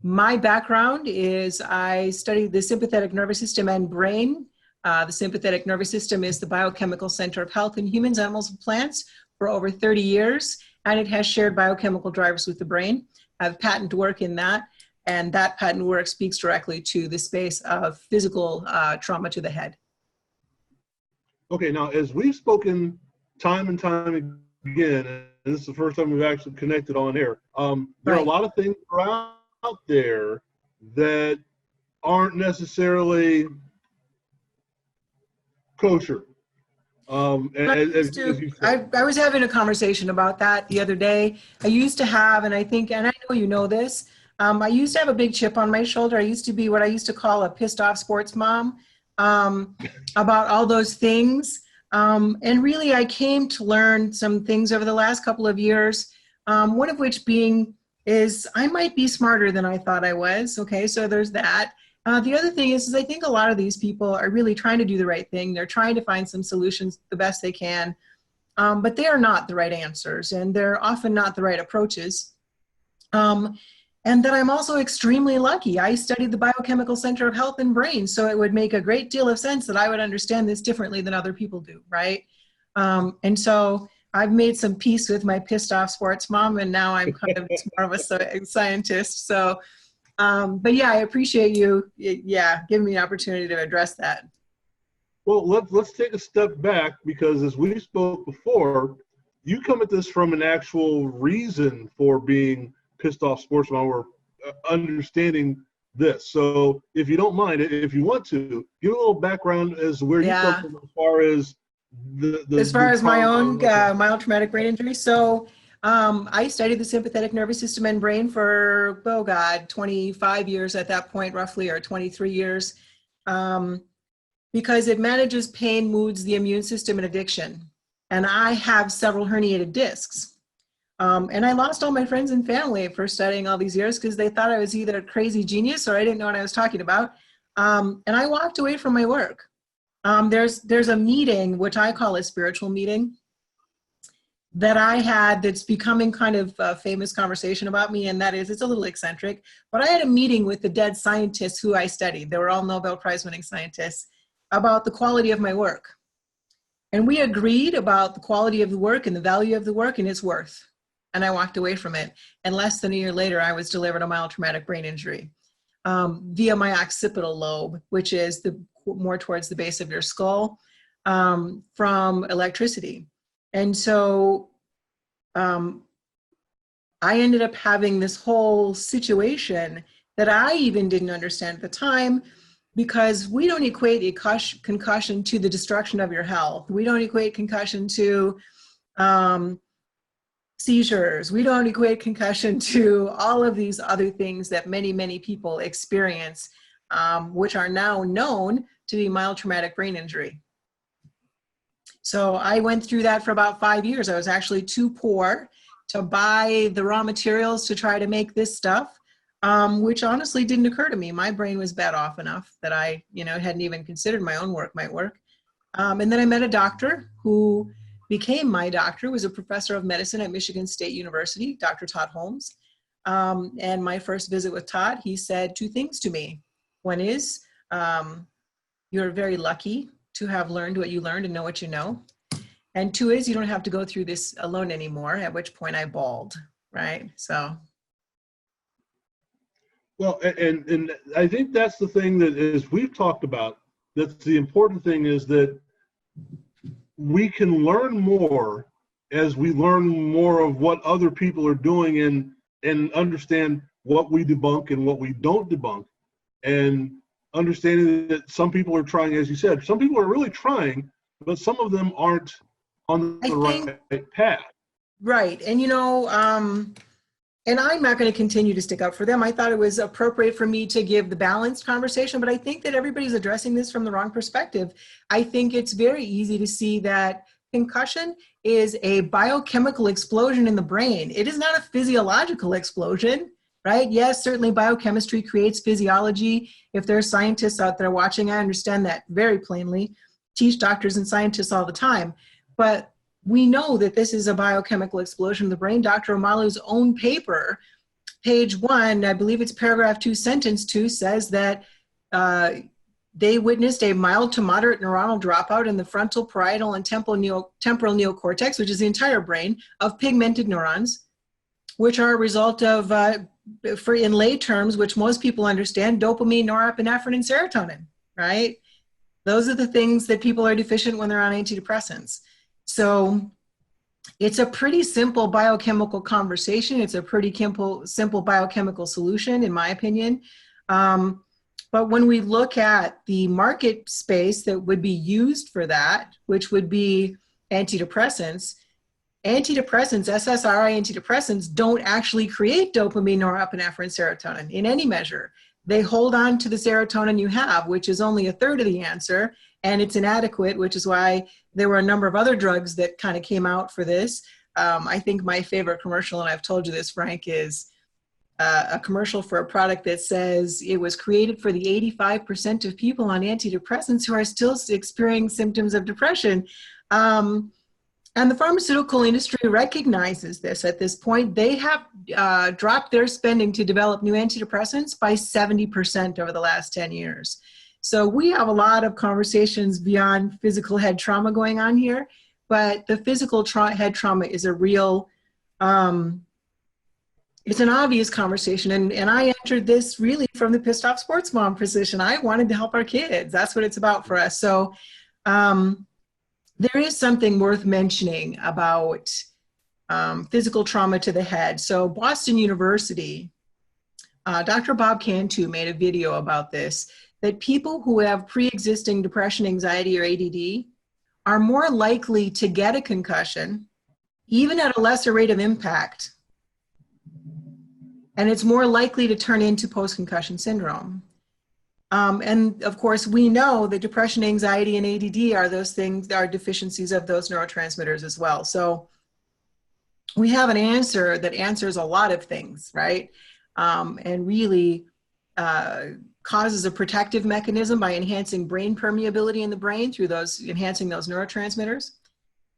My background is I studied the sympathetic nervous system and brain. The sympathetic nervous system is the biochemical center of health in humans, animals, and plants for over 30 years, and it has shared biochemical drivers with the brain. I have patent work in that, and that patent work speaks directly to the space of physical trauma to the head. Okay, now as we've spoken time and time again, and this is the first time we've actually connected on air, there are a lot of things around out there that aren't necessarily kosher. I was having a conversation about that the other day. I used to have, and I know you know this, I used to have a big chip on my shoulder. I used to be what I used to call a pissed off sports mom about all those things. And really, I came to learn some things over the last couple of years, one of which being is I might be smarter than I thought I was. Okay, so there's that. The other thing is I think a lot of these people are really trying to do the right thing. They're trying to find some solutions the best they can, but they are not the right answers, and they're often not the right approaches. And that I'm also extremely lucky. I studied the biochemical center of health and brain, so it would make a great deal of sense that I would understand this differently than other people do, right? And so I've made some peace with my pissed off sports mom, and now I'm kind of more of a scientist. So, but yeah, I appreciate you, giving me an opportunity to address that. Well, let's take a step back, because as we spoke before, you come at this from an actual reason for being pissed off sports mom, or understanding this. So if you don't mind, if you want to, give a little background as to where you come from as far as my own mild traumatic brain injury. So I studied the sympathetic nervous system and brain for, 25 years at that point, roughly, or 23 years, because it manages pain, moods, the immune system, and addiction. And I have several herniated discs. And I lost all my friends and family for studying all these years because they thought I was either a crazy genius or I didn't know what I was talking about. And I walked away from my work. There's a meeting, which I call a spiritual meeting, that I had that's becoming kind of a famous conversation about me, and that is, it's a little eccentric, but I had a meeting with the dead scientists who I studied. They were all Nobel Prize winning scientists, about the quality of my work. And we agreed about the quality of the work and the value of the work and its worth. And I walked away from it. And less than a year later, I was delivered a mild traumatic brain injury via my occipital lobe, which is more towards the base of your skull, from electricity. And so I ended up having this whole situation that I even didn't understand at the time, because we don't equate a concussion to the destruction of your health. We don't equate concussion to seizures. We don't equate concussion to all of these other things that many, many people experience, which are now known to be mild traumatic brain injury. So I went through that for about 5 years. I was actually too poor to buy the raw materials to try to make this stuff, which honestly didn't occur to me. My brain was bad off enough that I, hadn't even considered my own work might work. And then I met a doctor who became my doctor, was a professor of medicine at Michigan State University, Dr. Todd Holmes. And my first visit with Todd, he said 2 things to me. One is, you're very lucky to have learned what you learned and know what you know. And 2 is, you don't have to go through this alone anymore, at which point I bawled, right? So. Well, and I think that's the thing that, as we've talked about, that's the important thing, is that we can learn more as we learn more of what other people are doing, and understand what we debunk and what we don't debunk, and understanding that some people are trying, as you said, some people are really trying, but some of them aren't on the right path. Right. And, and I'm not going to continue to stick up for them. I thought it was appropriate for me to give the balanced conversation, but I think that everybody's addressing this from the wrong perspective. I think it's very easy to see that concussion is a biochemical explosion in the brain. It is not a physiological explosion, right? Yes, certainly biochemistry creates physiology. If there are scientists out there watching, I understand that very plainly. Teach doctors and scientists all the time. But we know that this is a biochemical explosion in the brain. Dr. Omalu's own paper page 1, I believe it's paragraph 2, sentence 2, says that they witnessed a mild to moderate neuronal dropout in the frontal, parietal, and temporal neocortex, which is the entire brain, of pigmented neurons, which are a result of, for in lay terms, which most people understand, dopamine, norepinephrine, and serotonin, right? Those are the things that people are deficient when they're on antidepressants. So it's a pretty simple biochemical conversation. It's a pretty simple biochemical solution, in my opinion. But when we look at the market space that would be used for that, which would be antidepressants, SSRI antidepressants don't actually create dopamine, norepinephrine, serotonin in any measure. They hold on to the serotonin you have, which is only a third of the answer, and it's inadequate, which is why there were a number of other drugs that kind of came out for this. I think my favorite commercial, and I've told you this, Frank, is a commercial for a product that says it was created for the 85% of people on antidepressants who are still experiencing symptoms of depression. And the pharmaceutical industry recognizes this at this point. They have dropped their spending to develop new antidepressants by 70% over the last 10 years. So we have a lot of conversations beyond physical head trauma going on here, but the physical head trauma is a real, it's an obvious conversation. And I entered this really from the pissed off sports mom position. I wanted to help our kids. That's what it's about for us. So there is something worth mentioning about physical trauma to the head. So Boston University, Dr. Bob Cantu made a video about this, that people who have pre-existing depression, anxiety, or ADD are more likely to get a concussion, even at a lesser rate of impact. And it's more likely to turn into post-concussion syndrome. And of course, we know that depression, anxiety, and ADD are those things, are deficiencies of those neurotransmitters as well. So we have an answer that answers a lot of things, right? And really causes a protective mechanism by enhancing brain permeability in the brain through enhancing those neurotransmitters.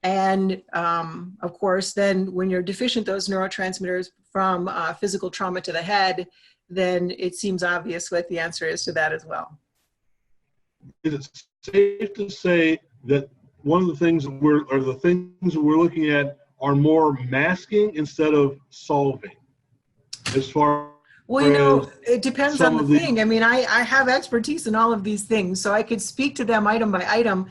And of course, then when you're deficient those neurotransmitters from physical trauma to the head, then it seems obvious what the answer is to that as well. Is it safe to say that one of the things we're looking at are more masking instead of solving? As far well, you know, it depends on the thing. I mean, I have expertise in all of these things, so I could speak to them item by item.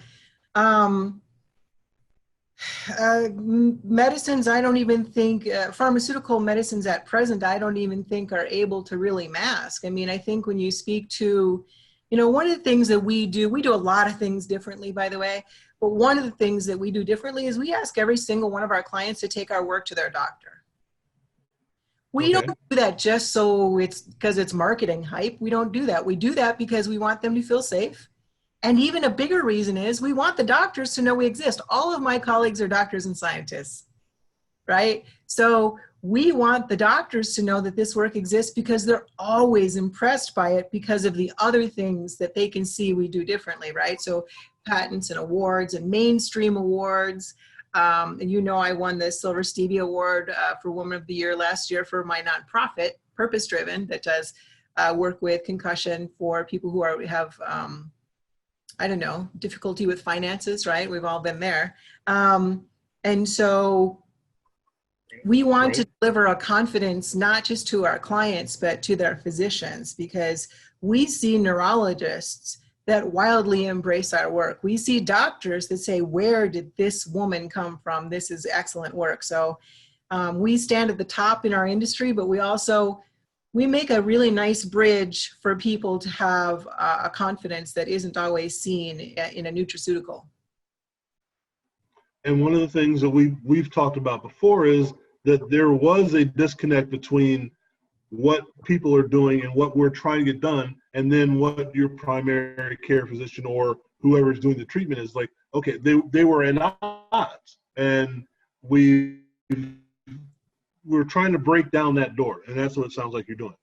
Medicines, I don't even think, pharmaceutical medicines at present, I don't even think are able to really mask. I mean, I think when you speak to, you know, one of the things that we do a lot of things differently, by the way, but one of the things that we do differently is we ask every single one of our clients to take our work to their doctor. We don't do that just so it's because it's marketing hype. We don't do that. We do that because we want them to feel safe. And even a bigger reason is we want the doctors to know we exist. All of my colleagues are doctors and scientists, right? So we want the doctors to know that this work exists because they're always impressed by it because of the other things that they can see we do differently, right? So patents and awards and mainstream awards. And you know, I won the Silver Stevie Award for Woman of the Year last year for my nonprofit, Purpose Driven, that does work with concussion for people who have I don't know, difficulty with finances, right? We've all been there. And so we want to deliver a confidence, not just to our clients, but to their physicians, because we see neurologists that wildly embrace our work. We see doctors that say, where did this woman come from? This is excellent work. So we stand at the top in our industry, but we make a really nice bridge for people to have a confidence that isn't always seen in a nutraceutical. And one of the things that we've talked about before is that there was a disconnect between what people are doing and what we're trying to get done, and then what your primary care physician or whoever's doing the treatment is like. Okay, they were at odds, and we're trying to break down that door, and that's what it sounds like you're doing.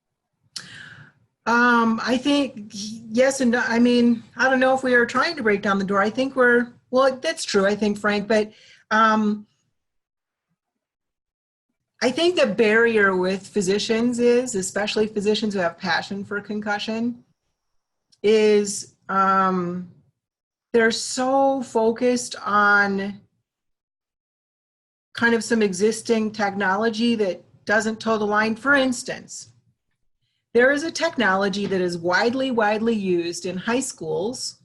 I think yes and no. I mean, I don't know if we are trying to break down the door. I think well, that's true, I think, Frank, but I think the barrier with physicians is, especially physicians who have passion for concussion, is they're so focused on kind of some existing technology that doesn't toe the line. For instance, there is a technology that is widely used in high schools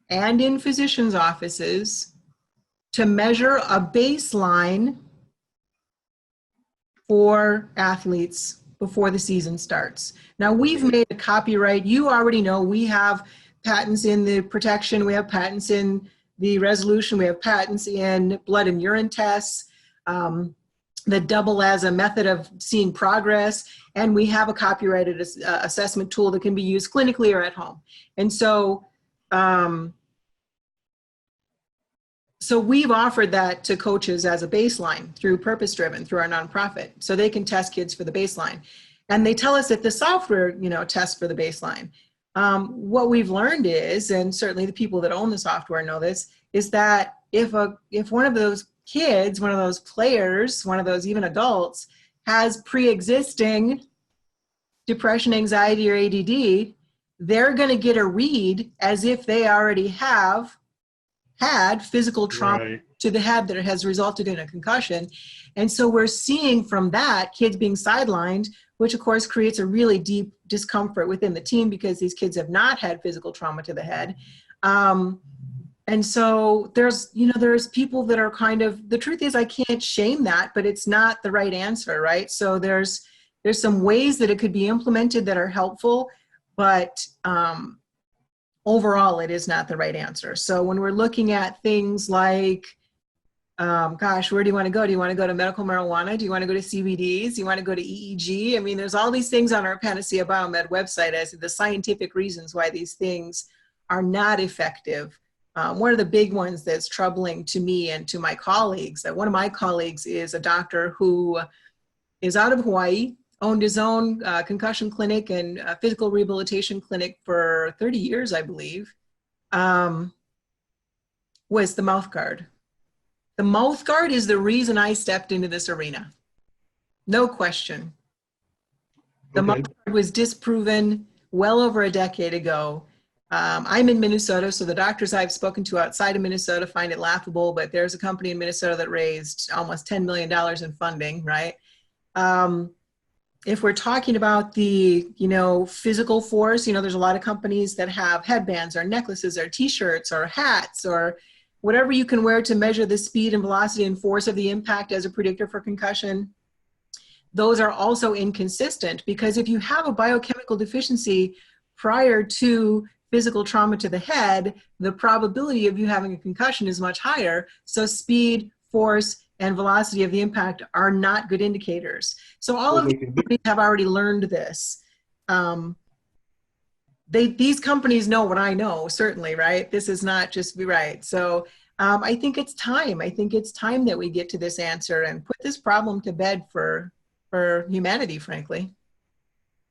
and in physicians' offices to measure a baseline for athletes before the season starts. Now, we've made a copyright. You already know we have patents in the protection, we have patents in the resolution, we have patents in blood and urine tests that double as a method of seeing progress, and we have a copyrighted assessment tool that can be used clinically or at home. And so, so we've offered that to coaches as a baseline through Purpose Driven, through our nonprofit, so they can test kids for the baseline. And they tell us that the software, tests for the baseline. What we've learned is, and certainly the people that own the software know this, is that if one of those kids, one of those players, one of those even adults has pre-existing depression, anxiety, or ADD, they're going to get a read as if they already have had physical trauma to the head that has resulted in a concussion. And so we're seeing from that kids being sidelined, which of course creates a really deep discomfort within the team because these kids have not had physical trauma to the head. And so there's people that are kind of, the truth is I can't shame that, but it's not the right answer, right? So there's some ways that it could be implemented that are helpful, but overall it is not the right answer. So when we're looking at things like, where do you want to go? Do you want to go to medical marijuana? Do you want to go to CBDs? Do you want to go to EEG? I mean, there's all these things on our Panacea Biomed website as the scientific reasons why these things are not effective. One of the big ones that's troubling to me and to my colleagues, that one of my colleagues is a doctor who is out of Hawaii, owned his own concussion clinic and physical rehabilitation clinic for 30 years, I believe, was the mouth guard. The mouth guard is the reason I stepped into this arena. No question. The mouth guard was disproven well over a decade ago. I'm in Minnesota, so the doctors I've spoken to outside of Minnesota find it laughable, but there's a company in Minnesota that raised almost $10 million in funding, right? If we're talking about the, physical force, there's a lot of companies that have headbands or necklaces or t-shirts or hats or whatever you can wear to measure the speed and velocity and force of the impact as a predictor for concussion. Those are also inconsistent because if you have a biochemical deficiency prior to physical trauma to the head, the probability of you having a concussion is much higher. So speed, force, and velocity of the impact are not good indicators. So all of these companies have already learned this. These companies know what I know, certainly, right? This is not just right. So I think it's time. I think it's time that we get to this answer and put this problem to bed for humanity, frankly.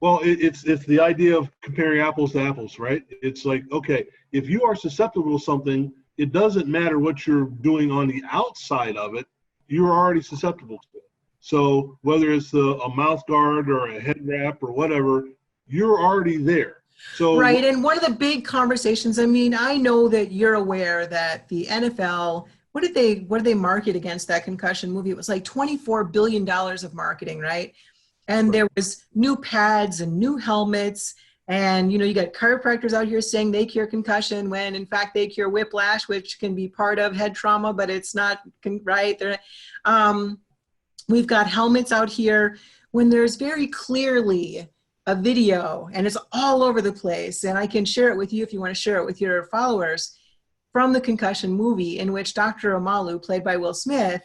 Well, it's the idea of comparing apples to apples, right? It's like, okay, if you are susceptible to something, it doesn't matter what you're doing on the outside of it, you're already susceptible to it. So whether it's a mouth guard or a head wrap or whatever, you're already there. So right, and one of the big conversations, I mean, I know that you're aware that the NFL, what did they market against that concussion movie? It was like $24 billion of marketing, right? And there was new pads and new helmets, and you got chiropractors out here saying they cure concussion when in fact they cure whiplash, which can be part of head trauma, but it's not right. We've got helmets out here when there's very clearly a video, and it's all over the place, and I can share it with you if you want to share it with your followers, from the concussion movie in which Dr. Omalu, played by Will Smith,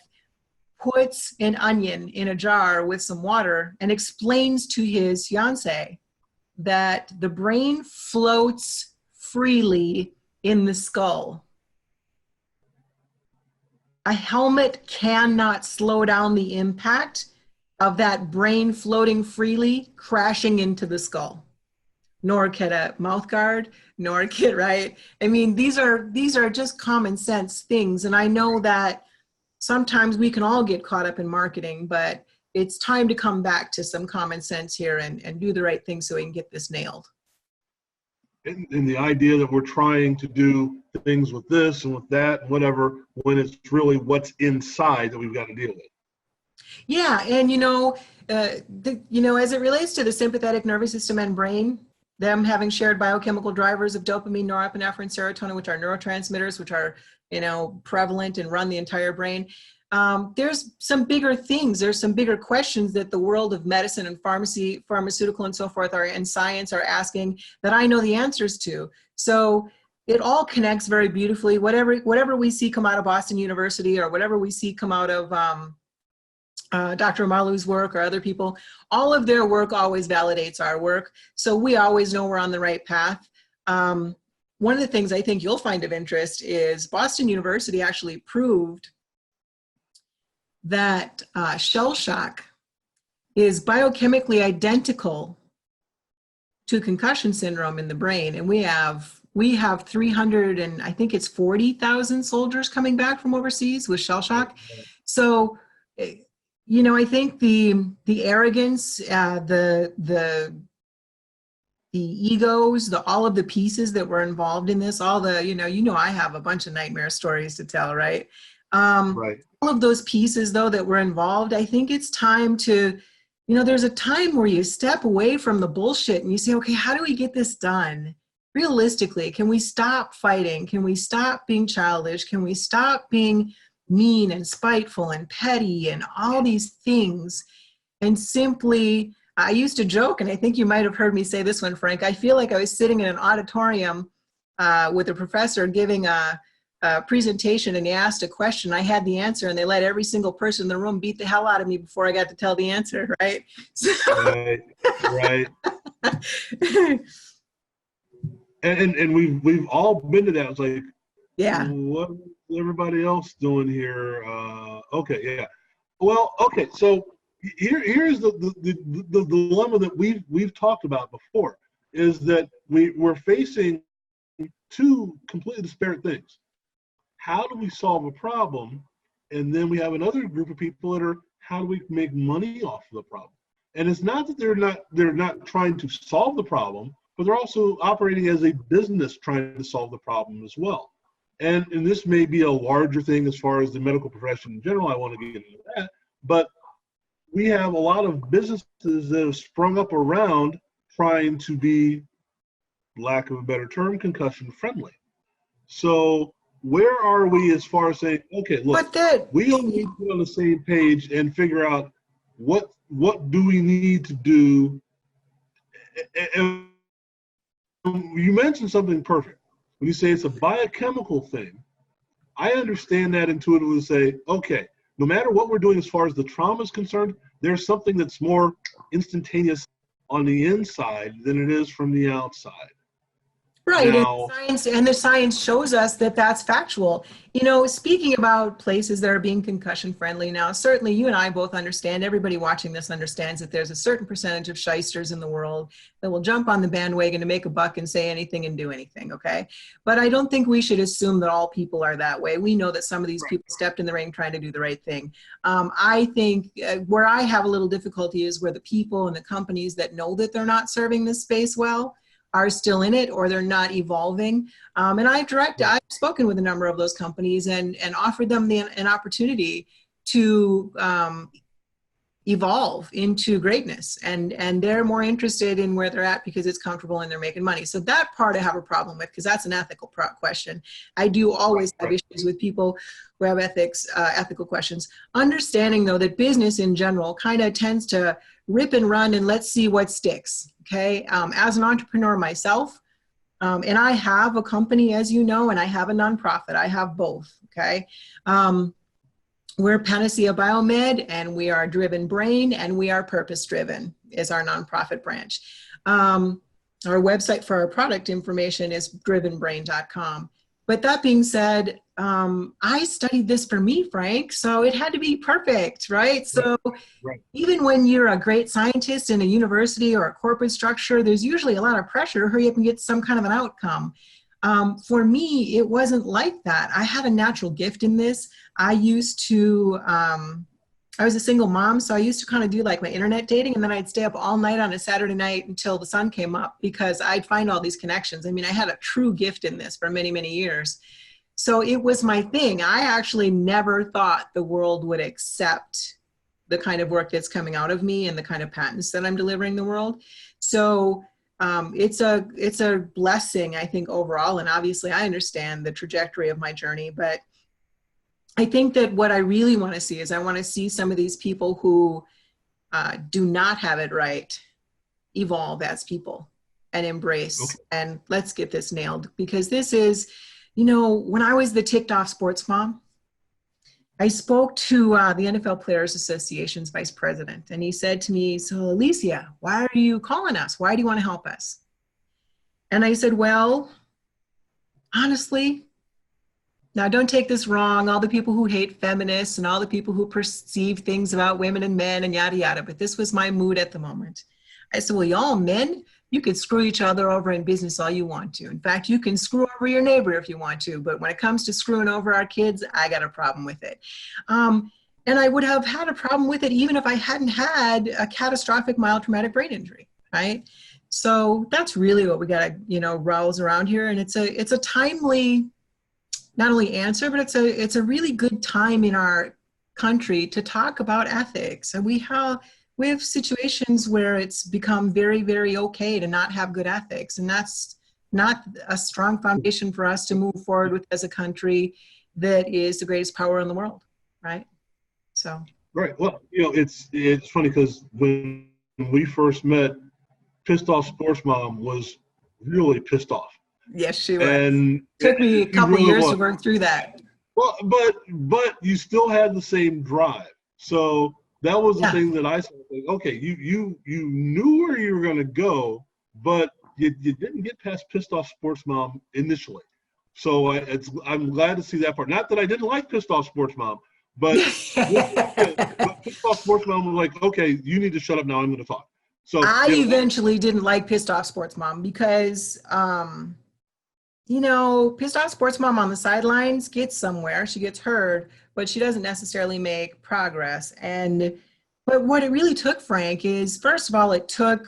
puts an onion in a jar with some water and explains to his fiance that the brain floats freely in the skull. A helmet cannot slow down the impact of that brain floating freely crashing into the skull. Nor can a mouth guard, nor can, right? I mean, these are just common sense things. And I know that sometimes we can all get caught up in marketing, but it's time to come back to some common sense here and do the right thing so we can get this nailed. And the idea that we're trying to do things with this and with that, whatever, when it's really what's inside that we've got to deal with. Yeah, and as it relates to the sympathetic nervous system and brain, them having shared biochemical drivers of dopamine, norepinephrine, serotonin, which are neurotransmitters, which are prevalent and run the entire brain. There's some bigger things. There's some bigger questions that the world of medicine and pharmacy, pharmaceutical, and so forth and science are asking that I know the answers to. So it all connects very beautifully. Whatever we see come out of Boston University or whatever we see come out of Dr. Malu's work or other people, all of their work always validates our work. So we always know we're on the right path. One of the things I think you'll find of interest is Boston University actually proved that shell shock is biochemically identical to concussion syndrome in the brain. And we have 300 and I think it's 40,000 soldiers coming back from overseas with shell shock. So, I think the arrogance, the egos, all of the pieces that were involved in this, all the, I have a bunch of nightmare stories to tell, right? Right. All of those pieces, though, that were involved, I think it's time to, there's a time where you step away from the bullshit and you say, okay, how do we get this done? Realistically, can we stop fighting? Can we stop being childish? Can we stop being mean and spiteful and petty and all these things? And simply, I used to joke, and I think you might have heard me say this one, Frank, I feel like I was sitting in an auditorium with a professor giving a presentation, and he asked a question. I had the answer, and they let every single person in the room beat the hell out of me before I got to tell the answer, right? So, right. And we've all been to that. It's like, yeah, what is everybody else doing here? Okay, yeah. Well, okay. So here's the dilemma that we've talked about before, is that we're facing two completely disparate things. How do we solve a problem? And then we have another group of people that are, how do we make money off of the problem? And it's not that they're not trying to solve the problem, but they're also operating as a business trying to solve the problem as well. And this may be a larger thing as far as the medical profession in general. I want to get into that. But we have a lot of businesses that have sprung up around trying to be, lack of a better term, concussion friendly. So where are we as far as saying, okay, look, we all need to get on the same page and figure out what do we need to do? And you mentioned something perfect. When you say it's a biochemical thing, I understand that intuitively to say, okay, no matter what we're doing as far as the trauma is concerned, there's something that's more instantaneous on the inside than it is from the outside. Right, Now, and the science shows us that that's factual. Speaking about places that are being concussion friendly now, certainly you and I both understand, everybody watching this understands that there's a certain percentage of shysters in the world that will jump on the bandwagon to make a buck and say anything and do anything, okay? But I don't think we should assume that all people are that way. We know that some of these people stepped in the ring trying to do the right thing. I think where I have a little difficulty is where the people and the companies that know that they're not serving this space well are still in it, or they're not evolving. And I've spoken with a number of those companies and offered them an opportunity to evolve into greatness. And they're more interested in where they're at because it's comfortable and they're making money. So that part I have a problem with, because that's an ethical question. I do always have issues with people who have ethical questions. Understanding though that business in general kind of tends to rip and run and let's see what sticks. Okay, as an entrepreneur myself, and I have a company, as you know, and I have a nonprofit. I have both, okay? We're Panacea Biomed, and we are Driven Brain, and we are Purpose Driven is our nonprofit branch. Our website for our product information is drivenbrain.com. But that being said, I studied this for me, Frank, so it had to be perfect, right? So even when you're a great scientist in a university or a corporate structure, there's usually a lot of pressure to hurry up and get some kind of an outcome. For me, it wasn't like that. I had a natural gift in this. I used to I was a single mom, so I used to kind of do like my internet dating, and then I'd stay up all night on a Saturday night until the sun came up because I'd find all these connections. I mean, I had a true gift in this for many, many years. So it was my thing. I actually never thought the world would accept the kind of work that's coming out of me and the kind of patents that I'm delivering the world. So it's a blessing, I think, overall. And obviously I understand the trajectory of my journey, but I think that what I really want to see is I want to see some of these people who do not have it right evolve as people and embrace. Okay. And let's get this nailed, because this is, you know, when I was the ticked off sports mom, I spoke to the NFL Players Association's vice president, and he said to me, so Alicia, why are you calling us? Why do you want to help us? And I said, well, honestly, now don't take this wrong, all the people who hate feminists and all the people who perceive things about women and men and yada yada, but this was my mood at the moment. I said, well, y'all men, you can screw each other over in business all you want to. In fact, you can screw over your neighbor if you want to, but when it comes to screwing over our kids, I got a problem with it. And I would have had a problem with it even if I hadn't had a catastrophic mild traumatic brain injury, right? So that's really what we got to, you know, rouse around here. And it's a timely, not only answer, but it's a really good time in our country to talk about ethics. And we have situations where it's become very, very okay to not have good ethics. And that's not a strong foundation for us to move forward with as a country that is the greatest power in the world, right? So. Right. Well, you know, it's funny because when we first met, Pissed Off Sports Mom was really pissed off. Yes, she was. And took me a couple really years to work through that. Well, but you still had the same drive. So that was the thing that I said. Okay, you knew where you were going to go, but you didn't get past Pissed Off Sports Mom initially. So I'm glad to see that part. Not that I didn't like Pissed Off Sports Mom, but, but Pissed Off Sports Mom was like, okay, you need to shut up now. I'm going to talk. So I eventually didn't like Pissed Off Sports Mom because, you know, Pissed Off Sports Mom on the sidelines gets somewhere. She gets heard, but she doesn't necessarily make progress. But what it really took, Frank, is first of all, it took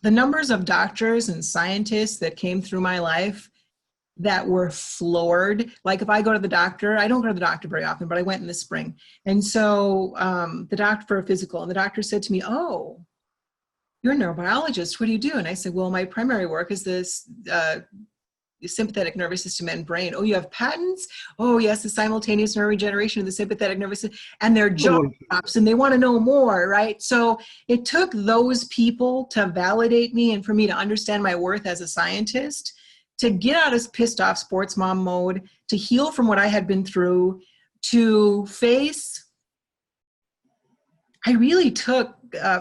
the numbers of doctors and scientists that came through my life that were floored. Like if I go to the doctor, I don't go to the doctor very often, but I went in the spring. And so the doctor for a physical, and the doctor said to me, oh, you're a neurobiologist. What do you do? And I said, well, my primary work is this sympathetic nervous system and brain. Oh, you have patents? Oh, yes, the simultaneous neuroregeneration of the sympathetic nervous system. And their jaw drops and they want to know more, right? So it took those people to validate me and for me to understand my worth as a scientist, to get out of Pissed Off Sports Mom mode, to heal from what I had been through, to face. I really took,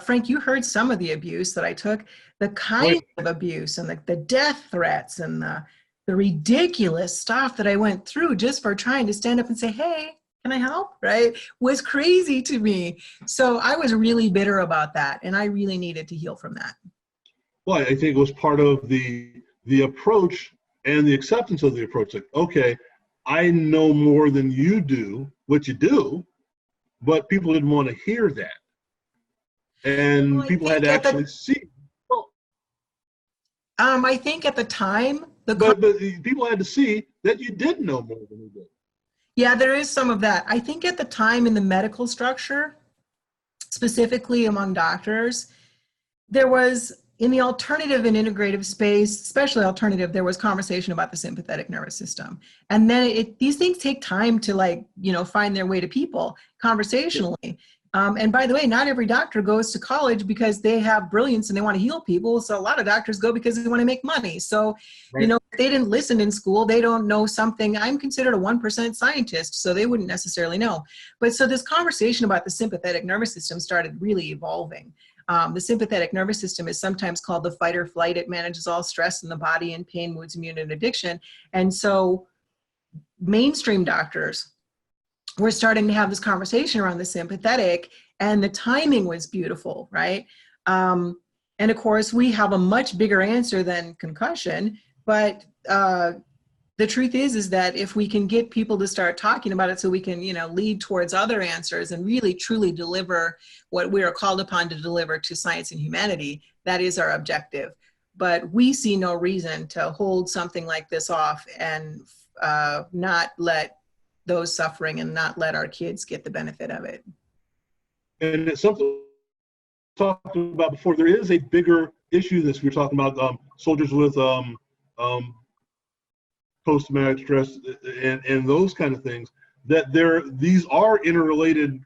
Frank, you heard some of the abuse that I took, the kind of abuse and the death threats and the ridiculous stuff that I went through just for trying to stand up and say, hey, can I help, right? Was crazy to me. So I was really bitter about that. And I really needed to heal from that. Well, I think it was part of the approach and the acceptance of the approach. Like, okay, I know more than you do, what you do, but people didn't want to hear that. And people had to actually see. Well, I think at the time, but people had to see that you did know more than you did. Yeah, there is some of that. I think at the time in the medical structure, specifically among doctors, there was, in the alternative and integrative space, especially alternative, there was conversation about the sympathetic nervous system. And then these things take time to find their way to people conversationally. And by the way, not every doctor goes to college because they have brilliance and they want to heal people. So a lot of doctors go because they want to make money. So, if they didn't listen in school, they don't know something. I'm considered a 1% scientist, so they wouldn't necessarily know. But so this conversation about the sympathetic nervous system started really evolving. The sympathetic nervous system is sometimes called the fight or flight. It manages all stress in the body and pain, moods, immune, and addiction. And so mainstream doctors were starting to have this conversation around the sympathetic, and the timing was beautiful, right? And of course, we have a much bigger answer than concussion, but the truth is that if we can get people to start talking about it so we can, lead towards other answers and really truly deliver what we are called upon to deliver to science and humanity, that is our objective. But we see no reason to hold something like this off and not let those suffering and not let our kids get the benefit of it. And it's something we talked about before. There is a bigger issue that we're talking about, soldiers with post-traumatic stress and those kind of things, that these are interrelated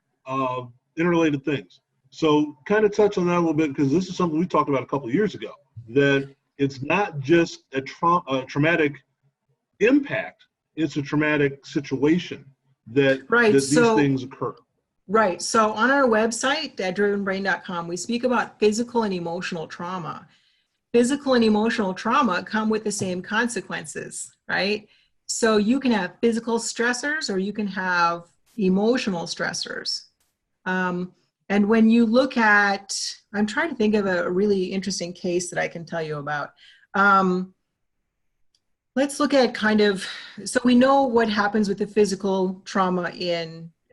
things. So kind of touch on that a little bit, because this is something we talked about a couple of years ago, that it's not just a traumatic impact, it's a traumatic situation that these things occur. Right. So on our website, drivenbrain.com, we speak about physical and emotional trauma. Physical and emotional trauma come with the same consequences, right? So you can have physical stressors or you can have emotional stressors. And when you look at, I'm trying to think of a really interesting case that I can tell you about. Let's look at so we know what happens with the physical trauma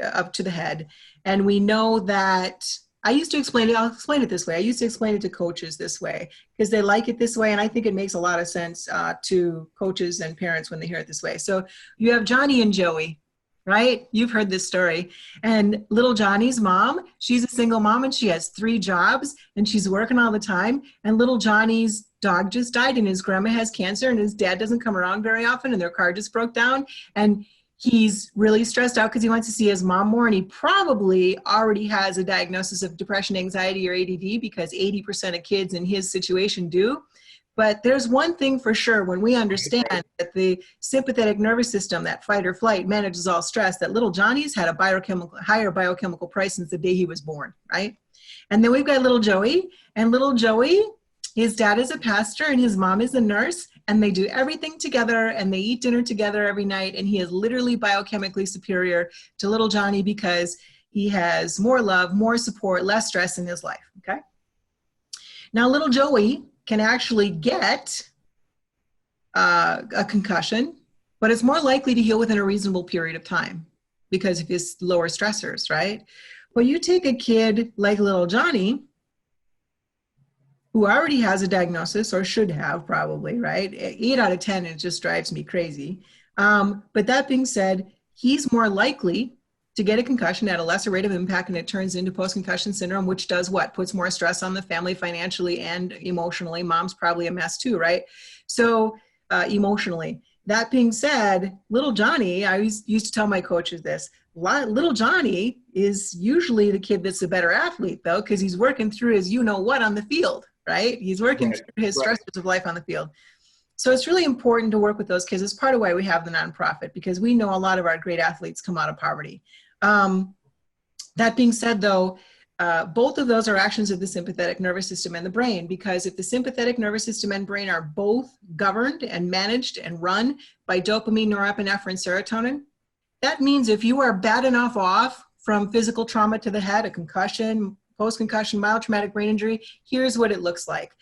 up to the head. And we know that, I used to explain it, I'll explain it this way. I used to explain it to coaches this way because they like it this way. And I think it makes a lot of sense to coaches and parents when they hear it this way. So you have Johnny and Joey, right? You've heard this story. And little Johnny's mom, she's a single mom and she has 3 jobs and she's working all the time. And little Johnny's dog just died and his grandma has cancer and his dad doesn't come around very often and their car just broke down. And he's really stressed out because he wants to see his mom more, and he probably already has a diagnosis of depression, anxiety, or ADD, because 80% of kids in his situation do. But there's one thing for sure: when we understand that the sympathetic nervous system, that fight or flight, manages all stress, that little Johnny's had a higher biochemical price since the day he was born, right? And then we've got little Joey, and little Joey, his dad is a pastor and his mom is a nurse, and they do everything together and they eat dinner together every night, and he is literally biochemically superior to little Johnny because he has more love, more support, less stress in his life, okay? Now little Joey can actually get a concussion, but it's more likely to heal within a reasonable period of time because of his lower stressors, right? But you take a kid like little Johnny, who already has a diagnosis, or should have probably, right? 8 out of 10, it just drives me crazy. But that being said, he's more likely to get a concussion at a lesser rate of impact, and it turns into post-concussion syndrome, which does what? Puts more stress on the family financially and emotionally. Mom's probably a mess too, right? So emotionally. That being said, little Johnny, I used to tell my coaches this, little Johnny is usually the kid that's a better athlete though, because he's working through his you-know-what on the field, right? He's working through his stressors of life on the field. So it's really important to work with those kids. It's part of why we have the nonprofit, because we know a lot of our great athletes come out of poverty. That being said though, both of those are actions of the sympathetic nervous system and the brain, because if the sympathetic nervous system and brain are both governed and managed and run by dopamine, norepinephrine, serotonin, that means if you are bad enough off from physical trauma to the head, a concussion, post-concussion, mild traumatic brain injury, here's what it looks like.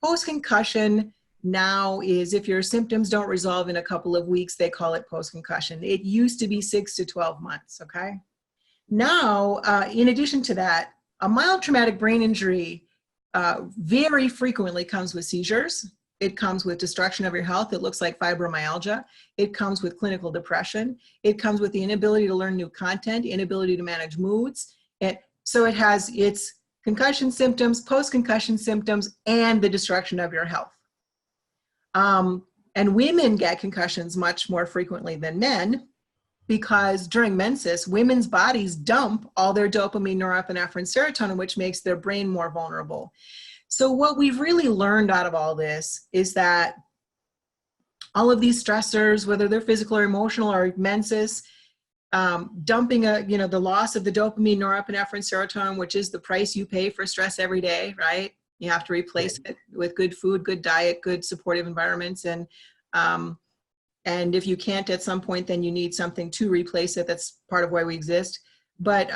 Post-concussion now is, if your symptoms don't resolve in a couple of weeks, they call it post-concussion. It used to be 6 to 12 months, okay? Now, in addition to that, a mild traumatic brain injury very frequently comes with seizures. It comes with destruction of your health. It looks like fibromyalgia. It comes with clinical depression. It comes with the inability to learn new content, inability to manage moods. So it has its concussion symptoms, post-concussion symptoms, and the destruction of your health. And women get concussions much more frequently than men, because during menses, women's bodies dump all their dopamine, norepinephrine, serotonin, which makes their brain more vulnerable. So what we've really learned out of all this is that all of these stressors, whether they're physical or emotional or menses, dumping the loss of the dopamine, norepinephrine, serotonin, which is the price you pay for stress every day, right? You have to replace it with good food, good diet, good supportive environments. And if you can't at some point, then you need something to replace it. That's part of why we exist. But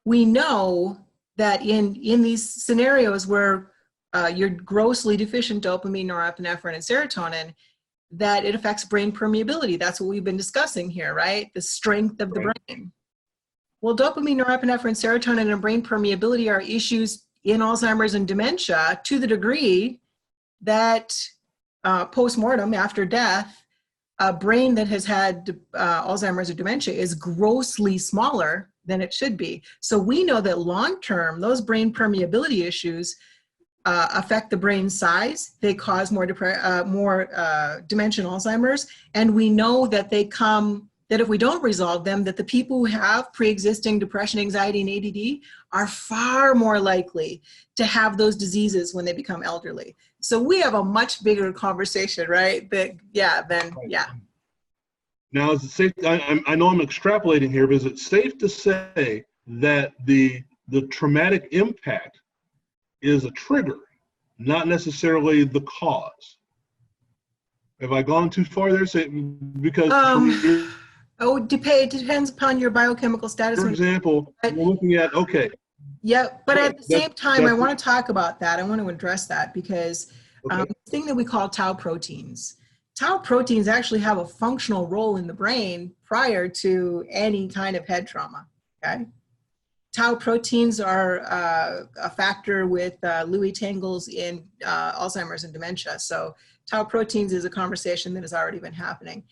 we know that in these scenarios where you're grossly deficient dopamine, norepinephrine, and serotonin, that it affects brain permeability. That's what we've been discussing here, right? The strength of the brain. Well, dopamine, norepinephrine, serotonin, and brain permeability are issues in Alzheimer's and dementia to the degree that post-mortem, after death, a brain that has had Alzheimer's or dementia is grossly smaller than it should be. So we know that long-term, those brain permeability issues affect the brain size. They cause more dementia and Alzheimer's. And we know that that if we don't resolve them, that the people who have pre-existing depression, anxiety, and ADD are far more likely to have those diseases when they become elderly. So we have a much bigger conversation, right? Now, is it safe? I know I'm extrapolating here, but is it safe to say that the traumatic impact is a trigger, not necessarily the cause? Have I gone too far there? Because it depends upon your biochemical status. For example, we're looking at, okay. Yeah, but at the same time, I want to talk about that. I want to address that because the thing that we call tau proteins. Tau proteins actually have a functional role in the brain prior to any kind of head trauma, okay? Tau proteins are a factor with Lewy tangles in Alzheimer's and dementia. So tau proteins is a conversation that has already been happening.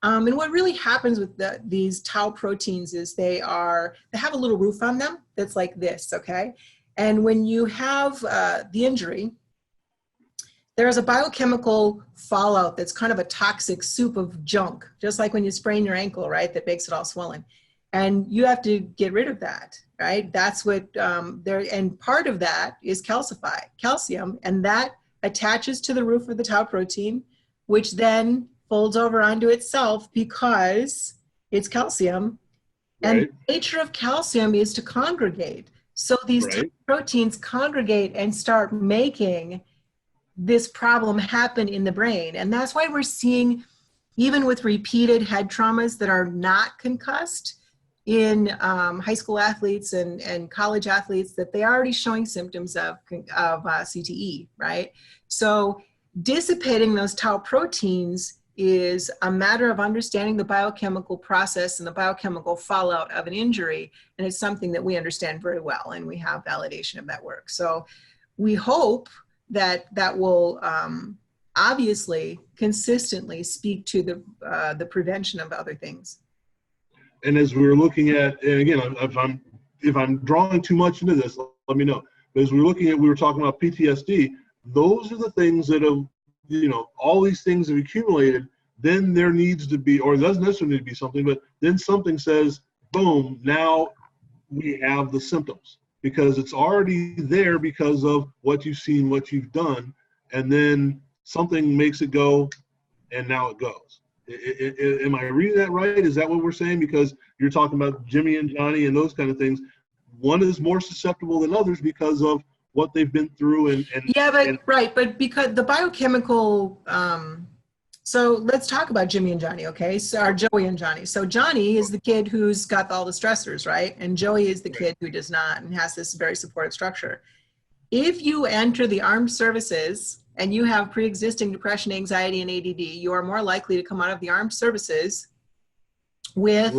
And what really happens with these tau proteins is they have a little roof on them that's like this, okay? And when you have the injury, there's a biochemical fallout that's kind of a toxic soup of junk, just like when you sprain your ankle, right? That makes it all swollen. And you have to get rid of that, right? That's what and part of that is calcium, and that attaches to the roof of the tau protein, which then folds over onto itself because it's calcium. And the nature of calcium is to congregate. So these tau proteins congregate and start making this problem happen in the brain. And that's why we're seeing, even with repeated head traumas that are not concussed in high school athletes and college athletes, that they are already showing symptoms of CTE, right? So dissipating those tau proteins is a matter of understanding the biochemical process and the biochemical fallout of an injury. And it's something that we understand very well, and we have validation of that work. So we hope that will obviously consistently speak to the prevention of other things. And as we're looking at, and again, if I'm drawing too much into this, let me know. But as we were talking about PTSD, those are the things that have, all these things have accumulated. Then there needs to be, or it doesn't necessarily need to be something, but then something says, boom, now we have the symptoms, because it's already there because of what you've seen, what you've done, and then something makes it go, and now it goes. Am I reading that right? Is that what we're saying? Because you're talking about Jimmy and Johnny and those kind of things. One is more susceptible than others because of what they've been through. But because the biochemical, so let's talk about Jimmy and Johnny, okay? So, or Joey and Johnny. So Johnny is the kid who's got all the stressors, right? And Joey is the kid who does not and has this very supportive structure. If you enter the armed services and you have pre-existing depression, anxiety, and ADD, you are more likely to come out of the armed services with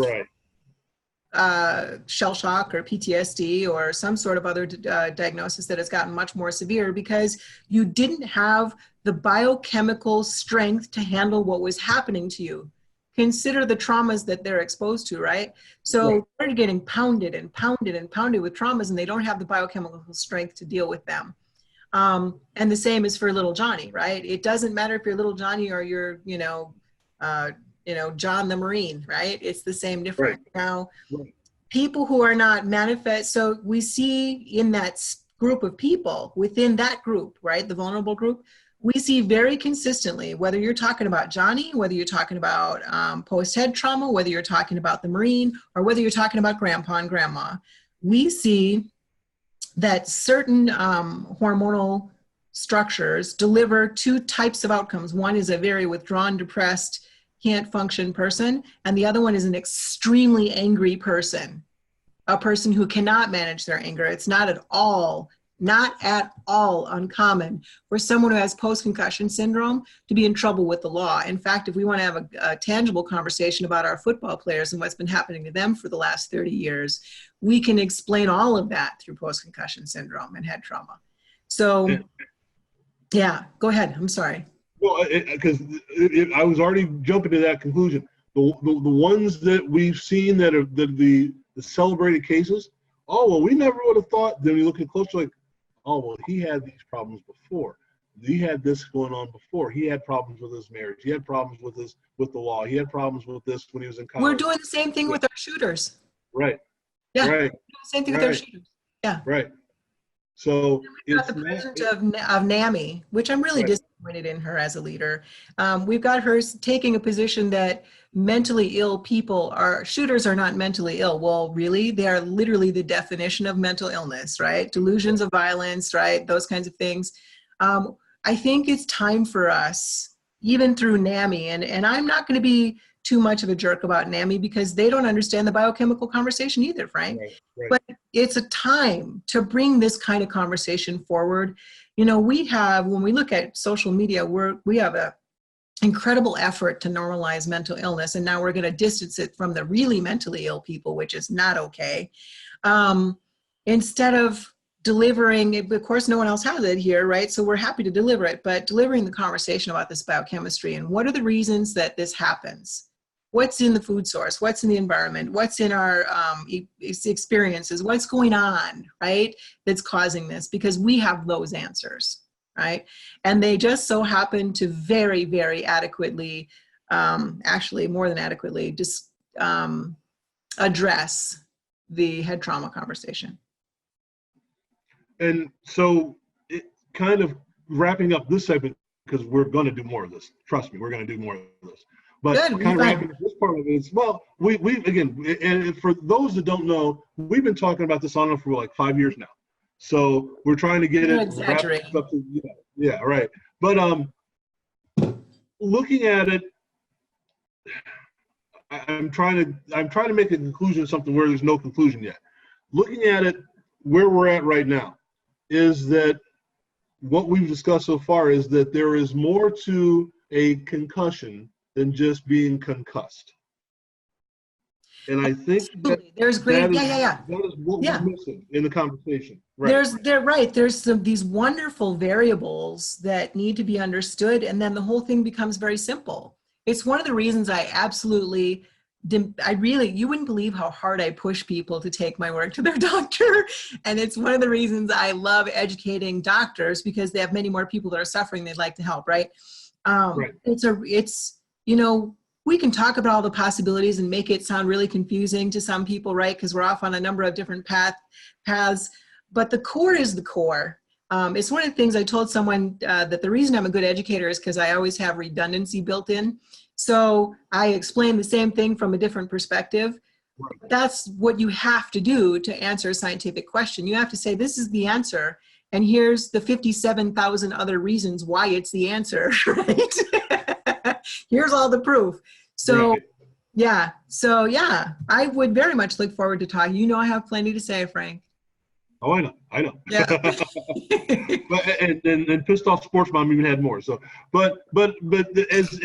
shell shock or PTSD or some sort of other diagnosis that has gotten much more severe, because you didn't have the biochemical strength to handle what was happening to you. Consider the traumas that they're exposed to, right? So they're getting pounded and pounded and pounded with traumas, and they don't have the biochemical strength to deal with them. And the same is for little Johnny, right? It doesn't matter if you're little Johnny or you're, John the Marine, right? It's the same difference. Now, people who are not manifest, so we see in that group of people, within that group, right, the vulnerable group, we see very consistently, whether you're talking about Johnny, whether you're talking about post-head trauma, whether you're talking about the Marine, or whether you're talking about grandpa and grandma, we see that certain hormonal structures deliver two types of outcomes. One is a very withdrawn, depressed, can't function person, and the other one is an extremely angry person, a person who cannot manage their anger. It's not at all not at all uncommon for someone who has post-concussion syndrome to be in trouble with the law. In fact, if we want to have a tangible conversation about our football players and what's been happening to them for the last 30 years, we can explain all of that through post-concussion syndrome and head trauma. So, yeah, go ahead. I'm sorry. Well, because I was already jumping to that conclusion. The ones that we've seen that are the celebrated cases, oh, well, we never would have thought. Then we look at closer, like, oh, well, he had these problems before. He had this going on before. He had problems with his marriage. He had problems with the law. He had problems with this when he was in college. We're doing the same thing with our shooters. Right. Yeah. Right. Same thing with our shooters. Yeah. Right. So we've got the president of NAMI, which I'm really disappointed in her as a leader. We've got her taking a position that mentally ill people shooters are not mentally ill. Well, really, they are literally the definition of mental illness, right? Delusions of violence, right? Those kinds of things. I think it's time for us, even through NAMI, and I'm not going to be too much of a jerk about NAMI because they don't understand the biochemical conversation either, Frank. Right. But it's a time to bring this kind of conversation forward. You know, when we look at social media, we have an incredible effort to normalize mental illness, and now we're going to distance it from the really mentally ill people, which is not okay. Instead of delivering, of course, no one else has it here, right? So we're happy to deliver it, but delivering the conversation about this biochemistry and what are the reasons that this happens? What's in the food source? What's in the environment? What's in our experiences? What's going on, right? That's causing this, because we have those answers, right? And they just so happen to very, very adequately, actually more than adequately, just address the head trauma conversation. And so it kind of wrapping up this segment, because we're going to do more of this. Trust me, we're going to do more of this. But kind of wrapping up this part of it is, well, we again, and for those that don't know, we've been talking about this on and off for like 5 years now. So we're trying to get it wrapped up to, yeah, right. But looking at it, I'm trying to make a conclusion of something where there's no conclusion yet. Looking at it, where we're at right now is that what we've discussed so far is that there is more to a concussion than just being concussed. And I think that there's great, that is what we're missing in the conversation. Right. There's these wonderful variables that need to be understood, and then the whole thing becomes very simple. It's one of the reasons you wouldn't believe how hard I push people to take my work to their doctor. And it's one of the reasons I love educating doctors, because they have many more people that are suffering they'd like to help, right? We can talk about all the possibilities and make it sound really confusing to some people, right? Because we're off on a number of different paths, but the core is the core. It's one of the things I told someone that the reason I'm a good educator is because I always have redundancy built in. So I explain the same thing from a different perspective. Right. That's what you have to do to answer a scientific question. You have to say, this is the answer, and here's the 57,000 other reasons why it's the answer, right? Here's all the proof. So, right. I would very much look forward to talking. You know, I have plenty to say, Frank. Oh, I know. Yeah. But, and pissed off sports mom even had more. So, but as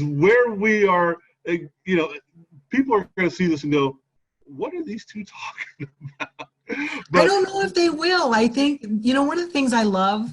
where we are, you know, people are going to see this and go, what are these two talking about? But, I don't know if they will. I think, you know, one of the things I love,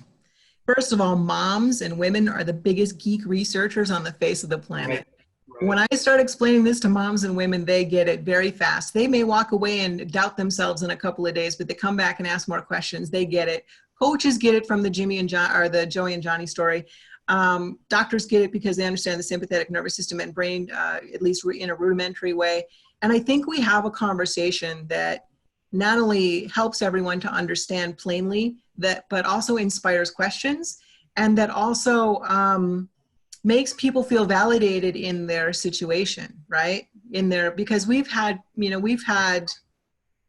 first of all, moms and women are the biggest geek researchers on the face of the planet. Right. When I start explaining this to moms and women, they get it very fast. They may walk away and doubt themselves in a couple of days, but they come back and ask more questions. They get it. Coaches get it from the Jimmy and John, or the Joey and Johnny story. Doctors get it because they understand the sympathetic nervous system and brain, at least in a rudimentary way. And I think we have a conversation that not only helps everyone to understand plainly, but also inspires questions, and that also makes people feel validated in their situation, right? Because we've had,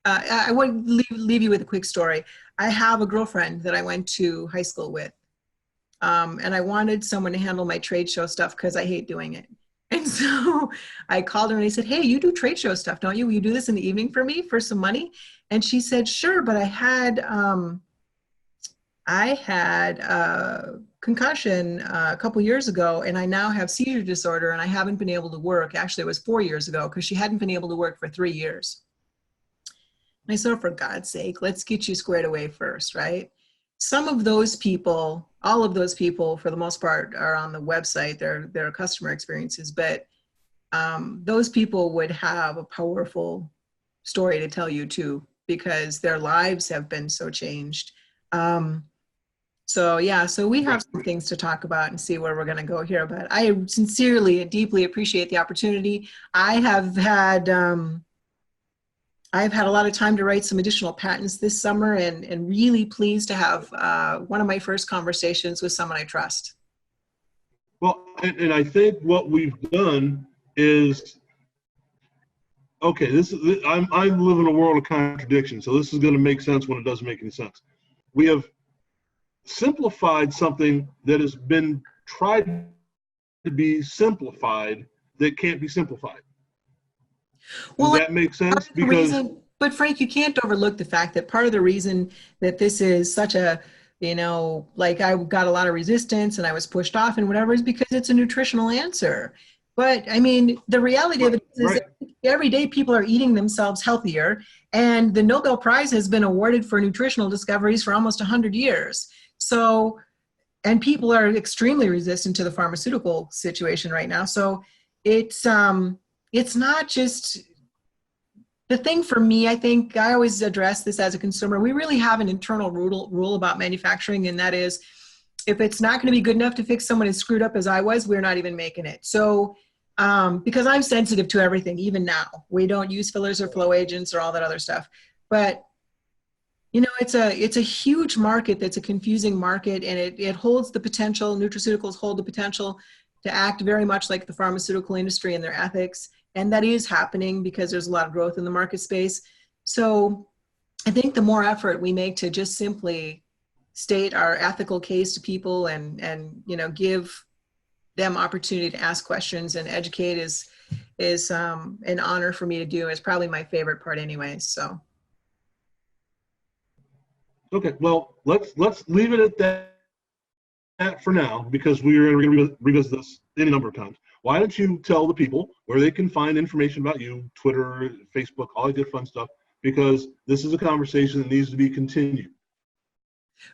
I want to leave you with a quick story. I have a girlfriend that I went to high school with, and I wanted someone to handle my trade show stuff because I hate doing it. And so I called her and I said, hey, you do trade show stuff, don't you? Will you do this in the evening for me for some money? And she said, sure, but I had I had a concussion a couple years ago, and I now have seizure disorder, and I haven't been able to work. Actually, it was 4 years ago because she hadn't been able to work for 3 years. And I said, for God's sake, let's get you squared away first, right? Some of those people, all of those people, for the most part, are on the website. They're customer experiences, but those people would have a powerful story to tell you too, because their lives have been so changed. So yeah, so we have some things to talk about and see where we're going to go here. But I sincerely and deeply appreciate the opportunity. I've had a lot of time to write some additional patents this summer, and really pleased to have one of my first conversations with someone I trust. Well, and I think what we've done is, okay, I live in a world of contradiction, so this is going to make sense when it doesn't make any sense. We have simplified something that has been tried to be simplified that can't be simplified. Does that make sense? But Frank, you can't overlook the fact that part of the reason that this is such a, like I got a lot of resistance and I was pushed off and whatever is because it's a nutritional answer. But I mean, the reality of it is that every day people are eating themselves healthier, and the Nobel Prize has been awarded for nutritional discoveries for almost 100 years. So, and people are extremely resistant to the pharmaceutical situation right now. So it's not just the thing for me. I think I always address this as a consumer. We really have an internal rule about manufacturing, and that is, if it's not going to be good enough to fix someone as screwed up as I was, we're not even making it. So, because I'm sensitive to everything, even now, we don't use fillers or flow agents or all that other stuff. But it's a huge market that's a confusing market, and it holds the potential. Nutraceuticals hold the potential to act very much like the pharmaceutical industry and their ethics. And that is happening because there's a lot of growth in the market space. So I think the more effort we make to just simply state our ethical case to people and give them opportunity to ask questions and educate is an honor for me to do. It's probably my favorite part anyways. So. Okay, well, let's leave it at that for now, because we're going to revisit this any number of times. Why don't you tell the people where they can find information about you, Twitter, Facebook, all that good fun stuff, because this is a conversation that needs to be continued.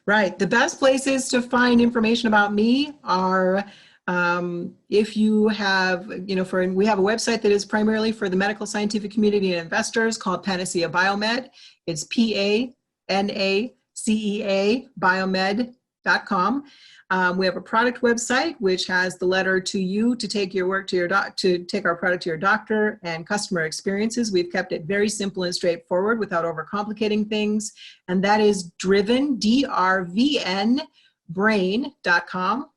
Right. The best places to find information about me are, if you have, we have a website that is primarily for the medical scientific community and investors called Panacea Biomed. It's PANACEA biomed.com. We have a product website which has the letter to you to take your work to take our product to your doctor, and customer experiences. We've kept it very simple and straightforward without overcomplicating things. And that is driven, DRVN, brain.com.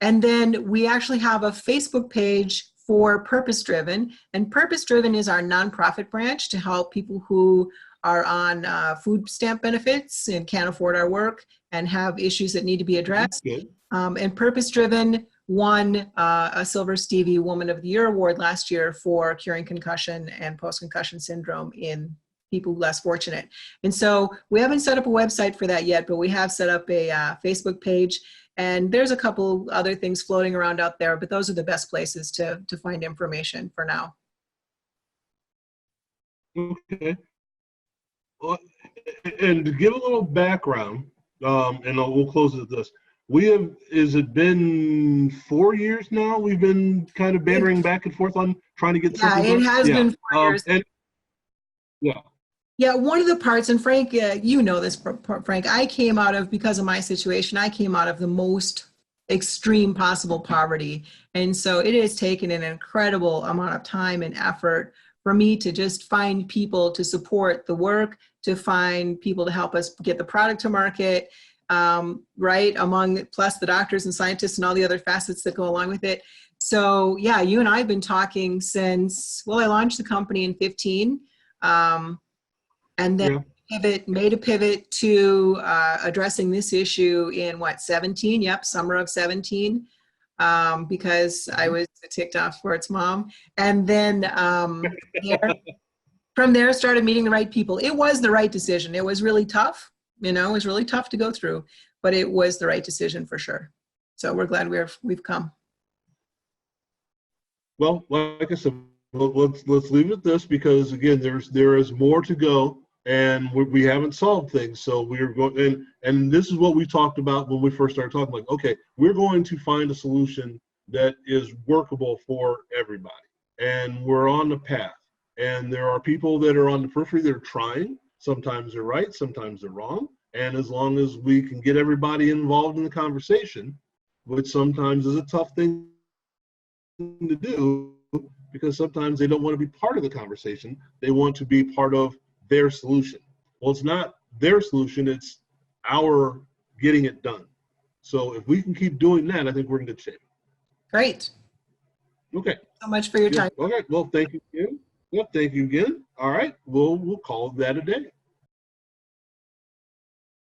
And then we actually have a Facebook page for Purpose Driven, and Purpose Driven is our nonprofit branch to help people who are on food stamp benefits and can't afford our work and have issues that need to be addressed. And Purpose Driven won a Silver Stevie Woman of the Year award last year for curing concussion and post-concussion syndrome in people less fortunate. And so we haven't set up a website for that yet, but we have set up a Facebook page. And there's a couple other things floating around out there, but those are the best places to find information for now. Okay. Well, and to give a little background, and we'll close with this. Has it been 4 years now? We've been kind of bantering back and forth on trying to get something done. It has been 4 years. Yeah, one of the parts, and Frank, you know this, Frank, because of my situation, I came out of the most extreme possible poverty. And so it has taken an incredible amount of time and effort for me to just find people to support the work, to find people to help us get the product to market, right, plus the doctors and scientists and all the other facets that go along with it. So yeah, you and I have been talking since, I launched the company in 2015, and then made a pivot to addressing this issue in 2017? Yep, summer of 2017. Because I was ticked off sports mom. And then from there started meeting the right people. It was the right decision. It was really tough, You know, it was really tough to go through, but it was the right decision for sure. So we're glad we've come. Well, like I said, let's leave it at this, because again, there is more to go, and we haven't solved things. So we're going, and this is what we talked about when we first started talking. Like, okay, we're going to find a solution that is workable for everybody, and we're on the path. And there are people that are on the periphery that are trying. Sometimes they're right, sometimes they're wrong. And as long as we can get everybody involved in the conversation, which sometimes is a tough thing to do, because sometimes they don't want to be part of the conversation. They want to be part of their solution. Well, it's not their solution, it's our getting it done. So if we can keep doing that, I think we're in good shape. Great. Okay. So much for your time. Okay. Well, thank you again. Yep. Thank you again. All right. We'll call that a day.